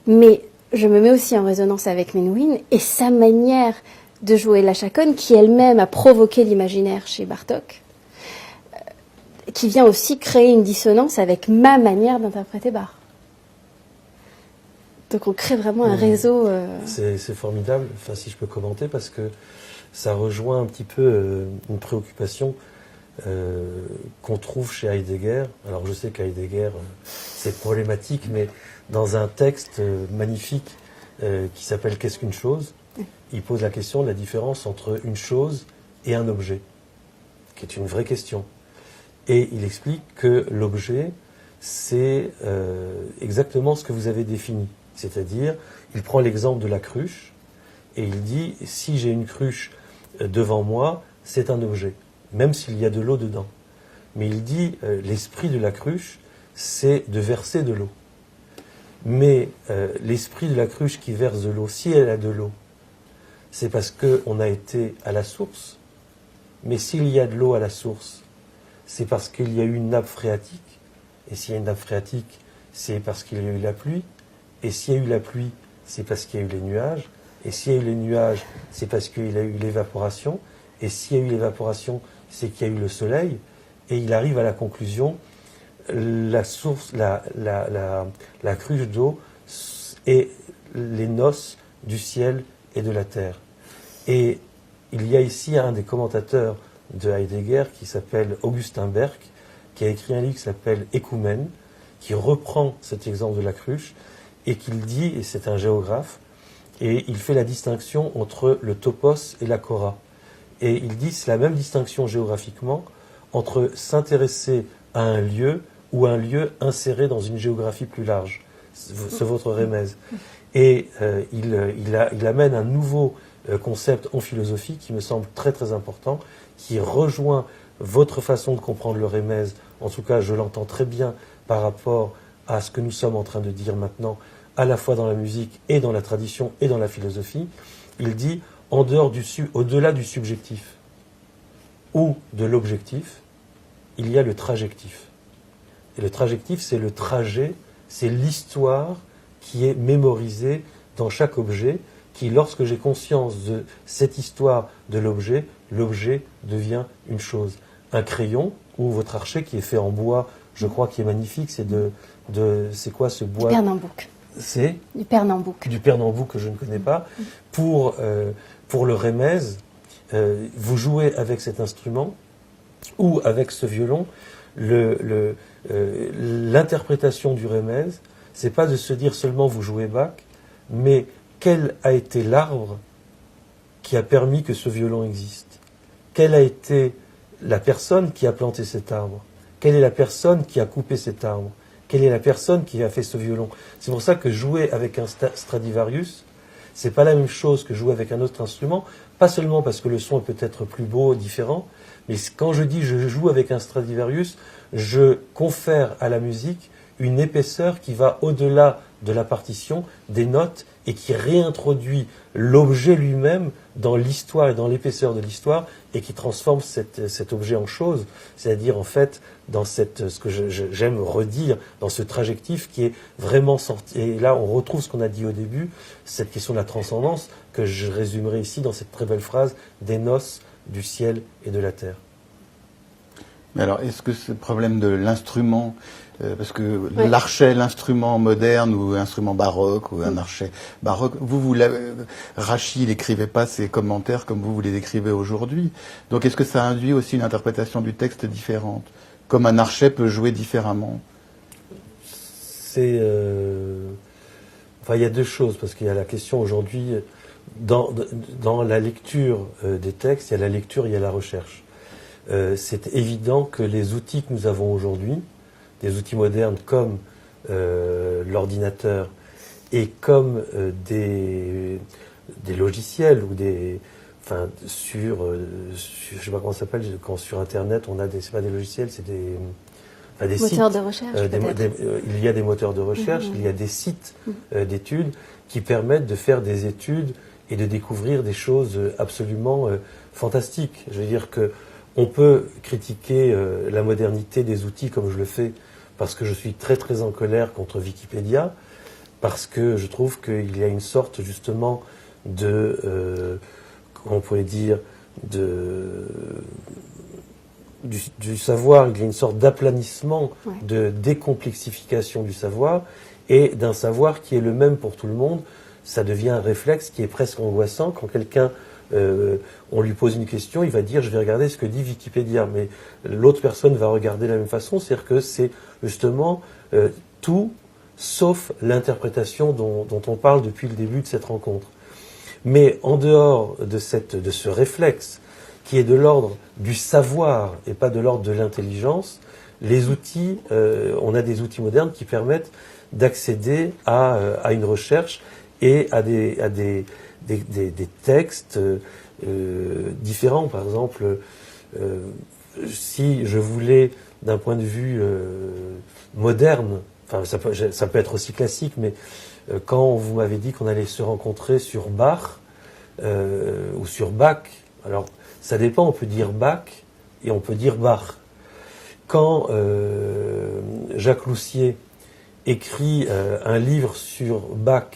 mais je me mets aussi en résonance avec Menuhin et sa manière de jouer la chaconne qui elle-même a provoqué l'imaginaire chez Bartók, qui vient aussi créer une dissonance avec ma manière d'interpréter Bach. Donc on crée vraiment un réseau... C'est formidable, enfin, si je peux commenter, parce que ça rejoint un petit peu une préoccupation qu'on trouve chez Heidegger. Alors je sais qu'Heidegger, c'est problématique, mais dans un texte magnifique qui s'appelle « Qu'est-ce qu'une chose ?», il pose la question de la différence entre une chose et un objet, qui est une vraie question. Et il explique que l'objet, c'est exactement ce que vous avez défini. C'est-à-dire, il prend l'exemple de la cruche, et il dit, si j'ai une cruche devant moi, c'est un objet, même s'il y a de l'eau dedans. Mais il dit, l'esprit de la cruche, c'est de verser de l'eau. Mais l'esprit de la cruche qui verse de l'eau, si elle a de l'eau, c'est parce qu'on a été à la source. Mais s'il y a de l'eau à la source, c'est parce qu'il y a eu une nappe phréatique. Et s'il y a une nappe phréatique, c'est parce qu'il y a eu la pluie. Et s'il y a eu la pluie, c'est parce qu'il y a eu les nuages. Et s'il y a eu les nuages, c'est parce qu'il y a eu l'évaporation. Et s'il y a eu l'évaporation, c'est qu'il y a eu le soleil. Et il arrive à la conclusion, la source, la cruche d'eau est les noces du ciel et de la terre. Et il y a ici un des commentateurs de Heidegger qui s'appelle Augustin Berg, qui a écrit un livre qui s'appelle Écoumène, qui reprend cet exemple de la cruche et qu'il dit, et c'est un géographe, et il fait la distinction entre le topos et la chora. Et il dit c'est la même distinction géographiquement entre s'intéresser à un lieu ou un lieu inséré dans une géographie plus large. C'est votre remèze. Et il amène un nouveau concept en philosophie qui me semble très très important, qui rejoint votre façon de comprendre le remèze. En tout cas, je l'entends très bien par rapport à ce que nous sommes en train de dire maintenant, à la fois dans la musique et dans la tradition et dans la philosophie. Il dit, au-delà du subjectif ou de l'objectif, il y a le trajectif. Et le trajectif, c'est le trajet, c'est l'histoire qui est mémorisée dans chaque objet, qui, lorsque j'ai conscience de cette histoire de l'objet, l'objet devient une chose. Un crayon, ou votre archet qui est fait en bois, je crois, qui est magnifique, c'est quoi ce bois ? Du Pernambouc. C'est du Pernambouc. Du Pernambouc que je ne connais pas. Pour le remèze, vous jouez avec cet instrument ou avec ce violon. L'interprétation du remèze, c'est pas de se dire seulement vous jouez Bach, mais quel a été l'arbre qui a permis que ce violon existe ? Quelle a été la personne qui a planté cet arbre ? Quelle est la personne qui a coupé cet arbre ? Quelle est la personne qui a fait ce violon ? C'est pour ça que jouer avec un Stradivarius, c'est pas la même chose que jouer avec un autre instrument, pas seulement parce que le son est peut-être plus beau, différent, mais quand je dis je joue avec un Stradivarius, je confère à la musique une épaisseur qui va au-delà de la partition, des notes, et qui réintroduit l'objet lui-même dans l'histoire et dans l'épaisseur de l'histoire, et qui transforme cet objet en chose, c'est-à-dire en fait dans ce que j'aime redire, dans ce trajectif qui est vraiment sorti. Et là, on retrouve ce qu'on a dit au début, cette question de la transcendance, que je résumerai ici dans cette très belle phrase des noces du ciel et de la terre. Mais alors, est-ce que ce problème de l'instrument, parce que l'archet, l'instrument moderne ou l'instrument baroque ou un archet baroque, Rachid n'écrivait pas ses commentaires comme vous les écrivez aujourd'hui. Donc, est-ce que ça induit aussi une interprétation du texte différente, comme un archet peut jouer différemment? Il y a deux choses, parce qu'il y a la question aujourd'hui, dans la lecture des textes, il y a la lecture, il y a la recherche. C'est évident que les outils que nous avons aujourd'hui, des outils modernes comme l'ordinateur et comme des logiciels ou je sais pas comment ça s'appelle, quand sur Internet on a c'est pas des logiciels, c'est des moteurs sites, de recherche. Il y a des moteurs de recherche, il y a des sites d'études qui permettent de faire des études et de découvrir des choses absolument fantastiques. Je veux dire que on peut critiquer la modernité des outils comme je le fais parce que je suis très très en colère contre Wikipédia, parce que je trouve qu'il y a une sorte justement comment on pourrait dire, du savoir, il y a une sorte d'aplanissement, de décomplexification du savoir, et d'un savoir qui est le même pour tout le monde. Ça devient un réflexe qui est presque angoissant quand quelqu'un... on lui pose une question, il va dire je vais regarder ce que dit Wikipédia, mais l'autre personne va regarder de la même façon, c'est-à-dire que c'est justement tout sauf l'interprétation dont on parle depuis le début de cette rencontre. Mais en dehors de ce réflexe qui est de l'ordre du savoir et pas de l'ordre de l'intelligence, les outils, on a des outils modernes qui permettent d'accéder à une recherche et à des textes différents. Par exemple, si je voulais, d'un point de vue moderne, enfin ça peut être aussi classique, mais quand vous m'avez dit qu'on allait se rencontrer sur Bach ou sur Bach, alors ça dépend, on peut dire Bach et on peut dire Bach. Quand Jacques Loussier écrit un livre sur Bach,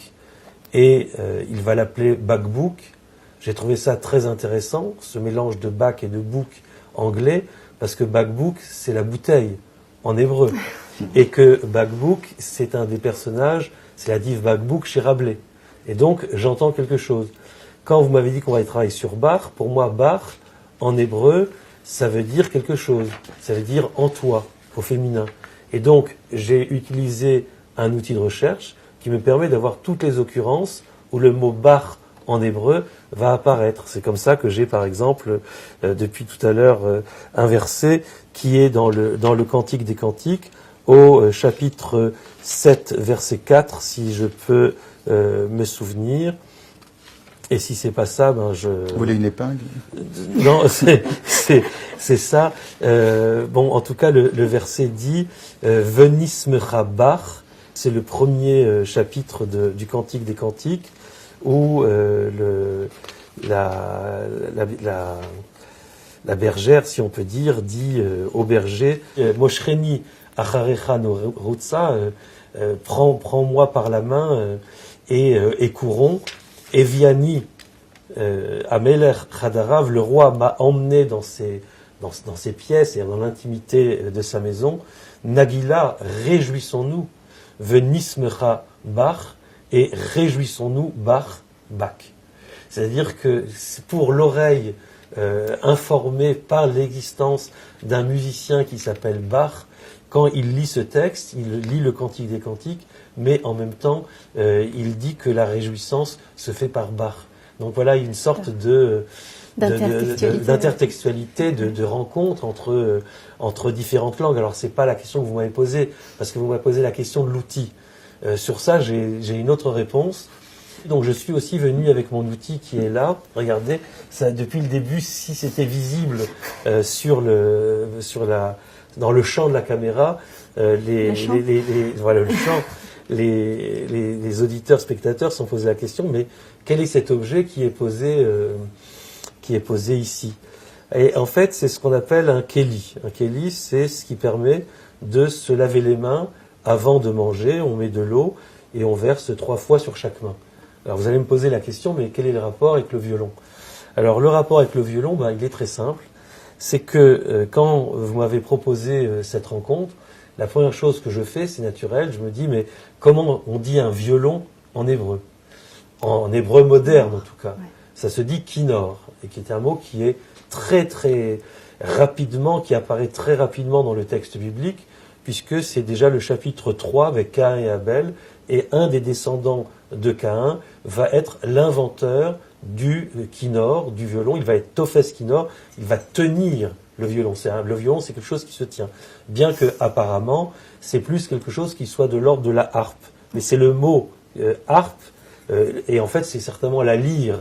et il va l'appeler Bach-Book. J'ai trouvé ça très intéressant, ce mélange de Bach et de book anglais, parce que Bach-Book, c'est la bouteille, en hébreu. Et que Bach-Book, c'est un des personnages, c'est la dive Bach-Book chez Rabelais. Et donc, j'entends quelque chose. Quand vous m'avez dit qu'on va travailler sur Bach, pour moi, Bach, en hébreu, ça veut dire quelque chose. Ça veut dire en toi, au féminin. Et donc, j'ai utilisé un outil de recherche qui me permet d'avoir toutes les occurrences où le mot Bach en hébreu va apparaître. C'est comme ça que j'ai, par exemple, depuis tout à l'heure, un verset qui est dans le Cantique des Cantiques, au chapitre 7, verset 4, si je peux me souvenir. Et si c'est pas ça, ben je... Vous voulez une épingle? Non, c'est ça. En tout cas, le verset dit « Venismecha Bach », c'est le premier chapitre du Cantique des Cantiques, où la bergère, si on peut dire, dit au berger « Moshreni acharecha norutza » prends-moi par la main et courons. « Eviani ameler chadarav » le roi m'a emmené dans ses pièces et dans l'intimité de sa maison. « Nagila, réjouissons-nous » Venismecha Bach, et réjouissons-nous Bach. C'est-à-dire que pour l'oreille informée par l'existence d'un musicien qui s'appelle Bach, quand il lit ce texte, il lit le Cantique des Cantiques, mais en même temps, il dit que la réjouissance se fait par Bach. Donc voilà une sorte d'intertextualité, de rencontre entre différentes langues. Alors c'est pas la question que vous m'avez posée, parce que vous m'avez posé la question de l'outil. Sur ça, j'ai une autre réponse. Donc je suis aussi venu avec mon outil qui est là. Regardez, ça, depuis le début, si c'était visible dans le champ de la caméra, voilà le champ. Les auditeurs, spectateurs se sont posés la question, mais quel est cet objet qui est posé ici? Et en fait, c'est ce qu'on appelle un keli. Un keli, c'est ce qui permet de se laver les mains avant de manger. On met de l'eau et on verse 3 fois sur chaque main. Alors vous allez me poser la question, mais quel est le rapport avec le violon? Alors le rapport avec le violon, il est très simple. C'est que quand vous m'avez proposé cette rencontre, la première chose que je fais, c'est naturel, je me dis, mais comment on dit un violon en hébreu? En hébreu moderne, en tout cas. Ouais. Ça se dit kinor, et qui est un mot qui est très très rapidement, qui apparaît très rapidement dans le texte biblique, puisque c'est déjà le chapitre 3 avec Caïn et Abel, et un des descendants de Caïn va être l'inventeur du kinor, du violon. Il va être Tophes kinor, il va tenir le violon. Le violon, c'est quelque chose qui se tient. Bien que, apparemment, c'est plus quelque chose qui soit de l'ordre de la harpe. Mais c'est le mot harpe, et en fait, c'est certainement la lyre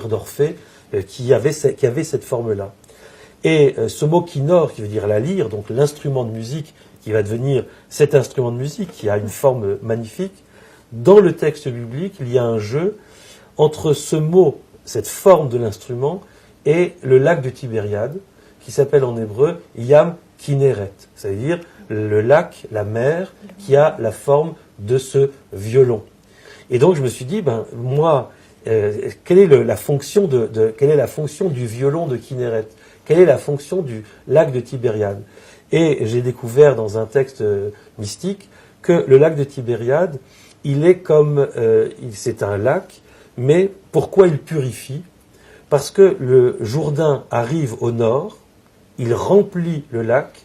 d'Orphée, qui avait cette forme-là. Et ce mot kinor, qui veut dire la lyre, donc l'instrument de musique, qui va devenir cet instrument de musique, qui a une forme magnifique, dans le texte biblique, il y a un jeu entre ce mot, cette forme de l'instrument, et le lac de Tibériade, qui s'appelle en hébreu Yam Kinneret, c'est-à-dire le lac, la mer, qui a la forme de ce violon. Et donc je me suis dit, quelle est la fonction du violon de Kinneret? Quelle est la fonction du lac de Tibériade? Et j'ai découvert dans un texte mystique que le lac de Tibériade, il est c'est un lac, mais pourquoi il purifie? Parce que le Jourdain arrive au nord, il remplit le lac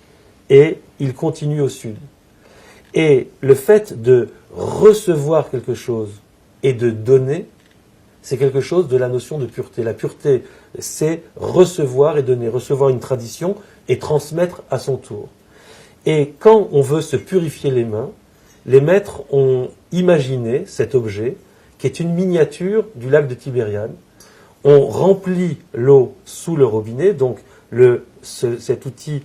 et il continue au sud. Et le fait de recevoir quelque chose et de donner, c'est quelque chose de la notion de pureté. La pureté, c'est recevoir et donner, recevoir une tradition et transmettre à son tour. Et quand on veut se purifier les mains, les maîtres ont imaginé cet objet qui est une miniature du lac de Tibériade. On remplit l'eau sous le robinet, donc cet outil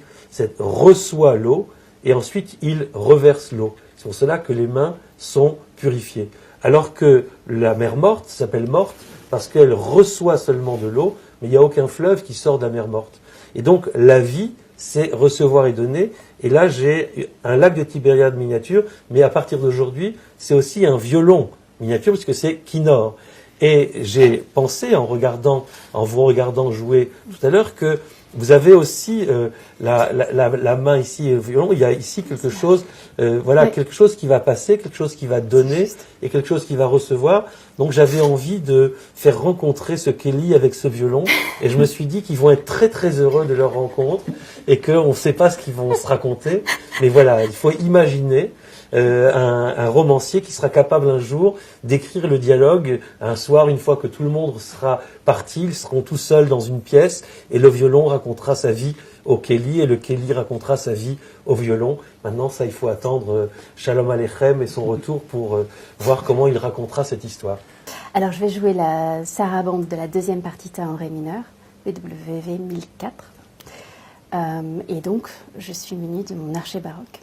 reçoit l'eau et ensuite il reverse l'eau. C'est pour cela que les mains sont purifiées. Alors que la mer morte s'appelle morte parce qu'elle reçoit seulement de l'eau, mais il n'y a aucun fleuve qui sort de la mer morte. Et donc la vie, c'est recevoir et donner. Et là, j'ai un lac de Tibériade miniature, mais à partir d'aujourd'hui, c'est aussi un violon miniature, puisque c'est kinor. Et j'ai pensé, en vous regardant jouer tout à l'heure, que vous avez aussi la main ici, le violon, il y a ici quelque chose, quelque chose qui va passer, quelque chose qui va donner et quelque chose qui va recevoir. Donc j'avais envie de faire rencontrer ce Kelly avec ce violon, et je me suis dit qu'ils vont être très très heureux de leur rencontre et qu'on ne sait pas ce qu'ils vont se raconter. Mais voilà, il faut imaginer un romancier qui sera capable un jour d'écrire le dialogue un soir, une fois que tout le monde sera parti, ils seront tout seuls dans une pièce et le violon racontera sa vie au Kelly et le Kelly racontera sa vie au violon. Maintenant, ça, il faut attendre Shalom Aleichem et son retour pour voir comment il racontera cette histoire. Alors, je vais jouer la sarabande de la deuxième partita en ré mineur, BWV 1004. Et donc, je suis munie de mon archet baroque.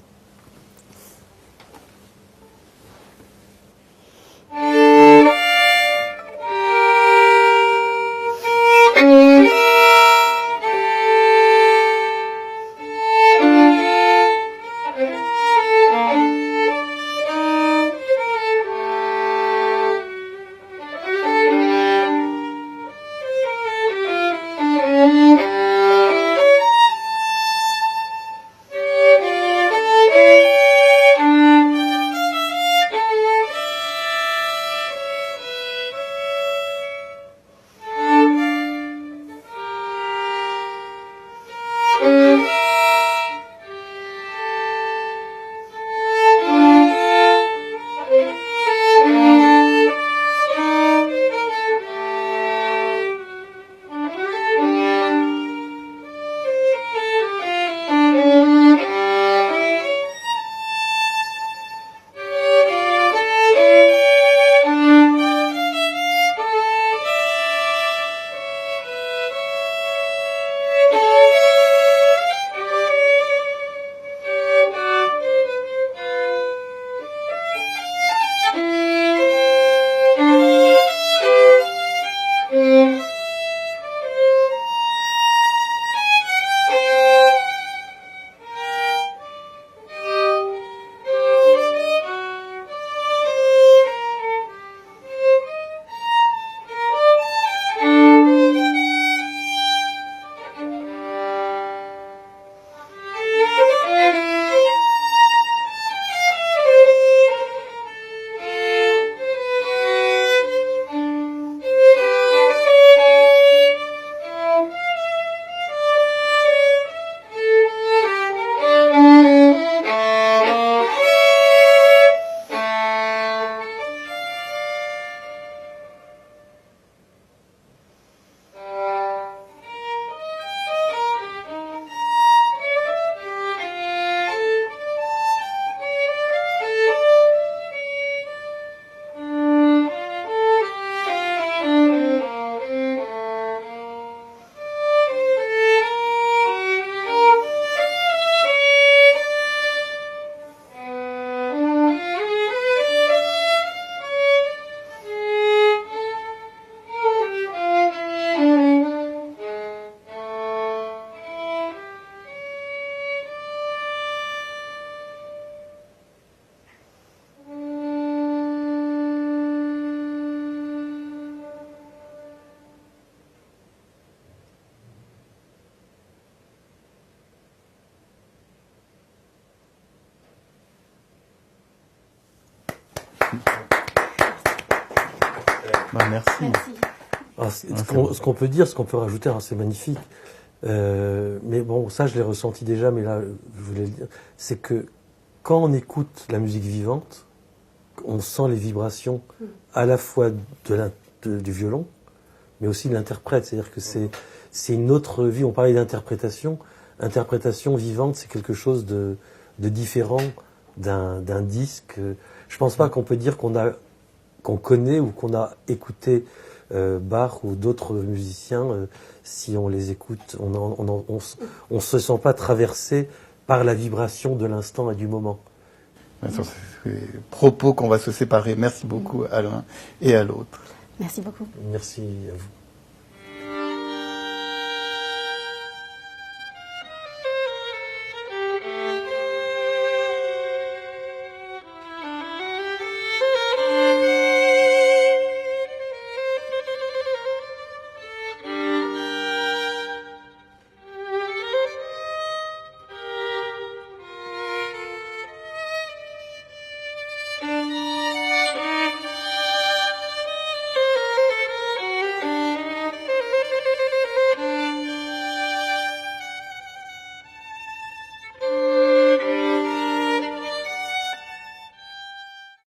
Merci. Merci. Alors, ce qu'on peut dire, ce qu'on peut rajouter, alors c'est magnifique, mais bon, ça je l'ai ressenti déjà, mais là, je voulais le dire, c'est que quand on écoute la musique vivante, on sent les vibrations à la fois du violon, mais aussi de l'interprète. C'est-à-dire que c'est une autre vie. On parlait d'interprétation. Interprétation vivante, c'est quelque chose de différent d'un disque. Je pense pas qu'on peut dire qu'on connaît ou qu'on a écouté Bach ou d'autres musiciens. Si on les écoute, on se sent pas traversé par la vibration de l'instant et du moment. Sur ces propos qu'on va se séparer. Merci beaucoup à l'un et à l'autre. Merci beaucoup. Merci à vous.